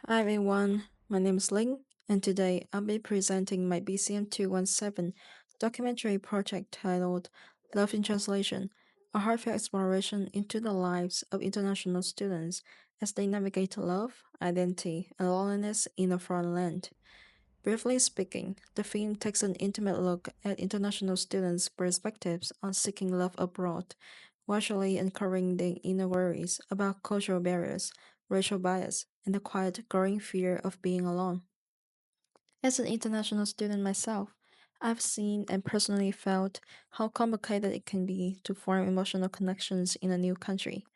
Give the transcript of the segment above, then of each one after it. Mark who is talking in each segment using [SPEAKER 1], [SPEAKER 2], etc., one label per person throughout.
[SPEAKER 1] Hi everyone, my name is Linh, and today I'll be presenting my BCM217 documentary project titled Love in Translation, a heartfelt exploration into the lives of international students as they navigate love, identity, and loneliness in a foreign land. Briefly speaking, the film takes an intimate look at international students' perspectives on seeking love abroad, virtually uncovering the inner worries about cultural barriers, racial bias, and the quiet, growing fear of being alone. As an international student myself, I've seen and personally felt how complicated it can be to form emotional connections in a new country.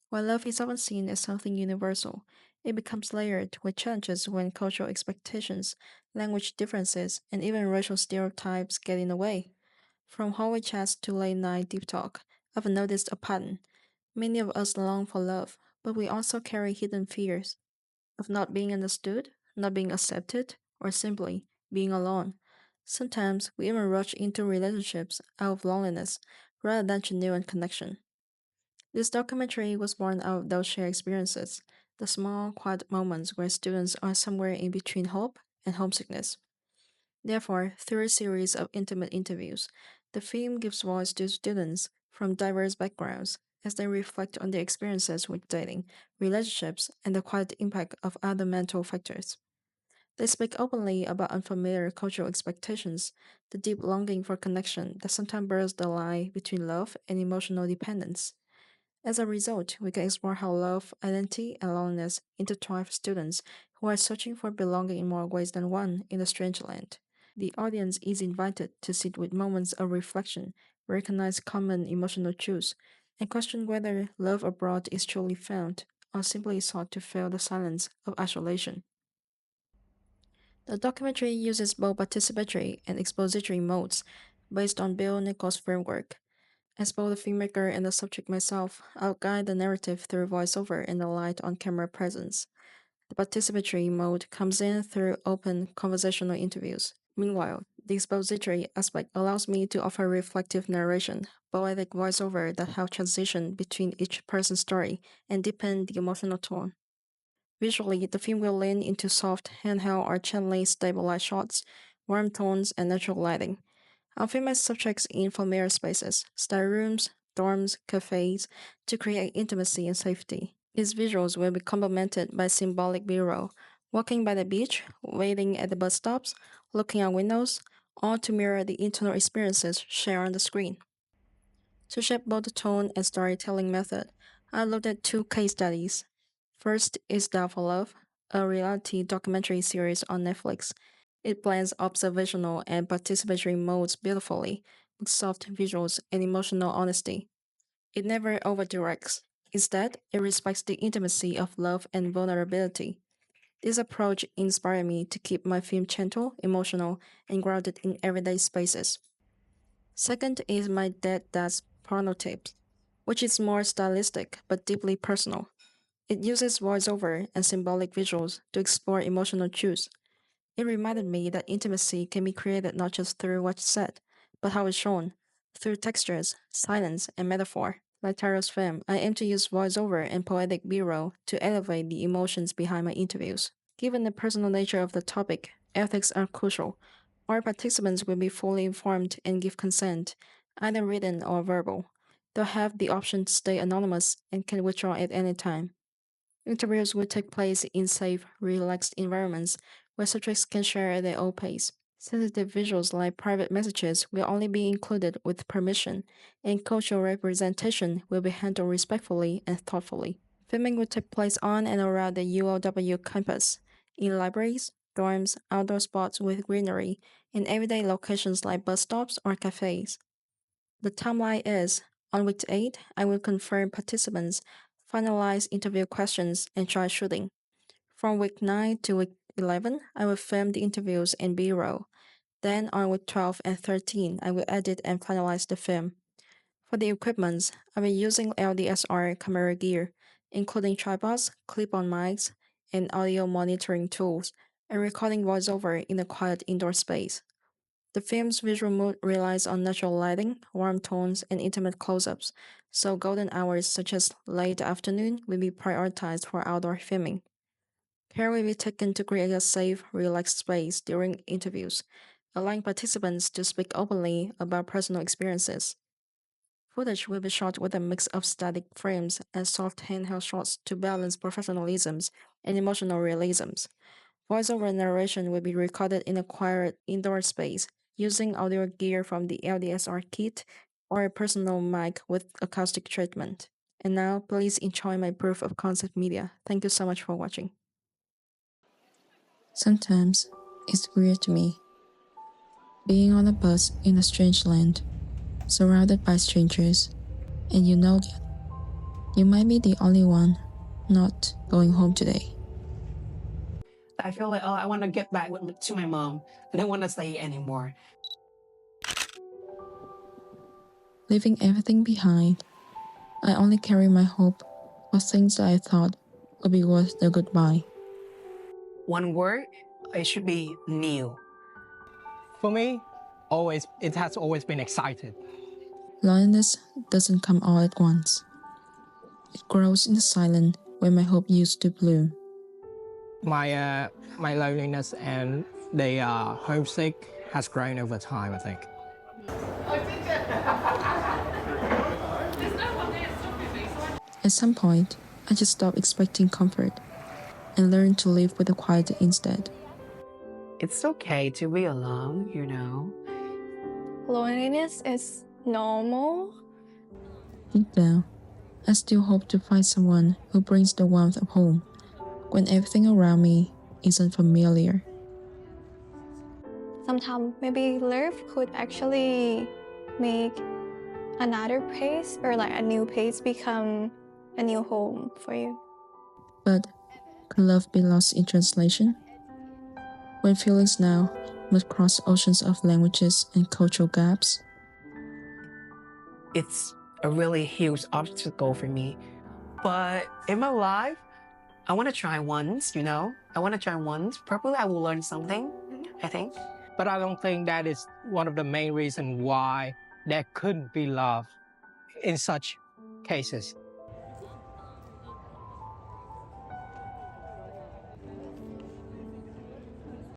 [SPEAKER 1] While love is often seen as something universal, it becomes layered with challenges when cultural expectations, language differences, and even racial stereotypes get in the way. From hallway chats to late night deep talk, I've noticed a pattern. Many of us long for love, but we also carry hidden fears of not being understood, not being accepted, or simply being alone. Sometimes we even rush into relationships out of loneliness rather than genuine connection. This documentary was born out of those shared experiences, the small, quiet moments where students are somewhere in between hope and homesickness. Therefore, through a series of intimate interviews, the film gives voice to students from diverse backgrounds as they reflect on their experiences with dating, relationships, and the quiet impact of other mental factors. They speak openly about unfamiliar cultural expectations, the deep longing for connection that sometimes blurs the line between love and emotional dependence. As a result, we can explore how love, identity, and loneliness intertwine for students who are searching for belonging in more ways than one in a strange land. The audience is invited to sit with moments of reflection, recognize common emotional truths, and question whether love abroad is truly found or simply sought to fill the silence of isolation. The documentary uses both participatory and expository modes based on Bill Nichols' framework. As both the filmmaker and the subject myself, I'll guide the narrative through voiceover and the light on camera presence. The participatory mode comes in through open conversational interviews. Meanwhile, the expository aspect allows me to offer reflective narration, poetic voiceover that help transition between each person's story and deepen the emotional tone. Visually, the film will lean into soft, handheld or gently stabilized shots, warm tones, and natural lighting. I'll film my subjects in familiar spaces, study rooms, dorms, cafes, to create intimacy and safety. These visuals will be complemented by symbolic B-roll, walking by the beach, waiting at the bus stops, looking out windows, all to mirror the internal experiences shared on the screen. To shape both the tone and storytelling method, I looked at two case studies. First is Doubtful Love, a reality documentary series on Netflix. It blends observational and participatory modes beautifully, with soft visuals and emotional honesty. It never overdirects. Instead, it respects the intimacy of love and vulnerability. This approach inspired me to keep my film gentle, emotional, and grounded in everyday spaces. Second is my Dead Dad's Pornotape, which is more stylistic but deeply personal. It uses voiceover and symbolic visuals to explore emotional truths. It reminded me that intimacy can be created not just through what's said, but how it's shown, through textures, silence, and metaphor. Like Taro's film, I aim to use voiceover and poetic B-roll to elevate the emotions behind my interviews. Given the personal nature of the topic, ethics are crucial. All participants will be fully informed and give consent, either written or verbal. They'll have the option to stay anonymous and can withdraw at any time. Interviews will take place in safe, relaxed environments where subjects can share at their own pace. Sensitive visuals like private messages will only be included with permission, and cultural representation will be handled respectfully and thoughtfully. Filming will take place on and around the UOW campus, in libraries, dorms, outdoor spots with greenery, and everyday locations like bus stops or cafes. The timeline is on week 8, I will confirm participants, finalize interview questions, and try shooting. From week 9 to week 11, I will film the interviews in B roll. Then on week 12 and 13, I will edit and finalize the film. For the equipment, I will be using LDSR camera gear, including tripods, clip-on mics, and audio monitoring tools, and recording voiceover in a quiet indoor space. The film's visual mood relies on natural lighting, warm tones, and intimate close-ups, so golden hours such as late afternoon will be prioritized for outdoor filming. Care will be taken to create a safe, relaxed space during interviews, allowing participants to speak openly about personal experiences. Footage will be shot with a mix of static frames and soft handheld shots to balance professionalism and emotional realism. Voiceover narration will be recorded in a quiet indoor space using audio gear from the LDSR kit or a personal mic with acoustic treatment. And now, please enjoy my proof of concept media. Thank you so much for watching. Sometimes it's weird to me being on a bus in a strange land, surrounded by strangers, and you know that you might be the only one not going home today.
[SPEAKER 2] I feel like, oh, I want to get back to my mom. I don't want to stay anymore.
[SPEAKER 1] Leaving everything behind, I only carry my hope for things that I thought would be worth the goodbye.
[SPEAKER 2] One word, it should be new.
[SPEAKER 3] For me, it has always been excited.
[SPEAKER 1] Loneliness doesn't come all at once. It grows in the silence where my hope used to bloom.
[SPEAKER 3] My loneliness and the homesick has grown over time, I think.
[SPEAKER 1] At some point, I just stopped expecting comfort and learned to live with the quiet instead.
[SPEAKER 2] It's okay to be alone, you know.
[SPEAKER 4] Loneliness is normal.
[SPEAKER 1] Deep down, I still hope to find someone who brings the warmth of home when everything around me isn't familiar.
[SPEAKER 4] Sometimes maybe love could actually make another place or like a new place become a new home for you.
[SPEAKER 1] But could love be lost in translation? When feelings now must cross oceans of languages and cultural gaps?
[SPEAKER 2] It's a really huge obstacle for me. But in my life, I want to try once, you know. I want to try once. Probably I will learn something, I think.
[SPEAKER 3] But I don't think that is one of the main reasons why there couldn't be love in such cases.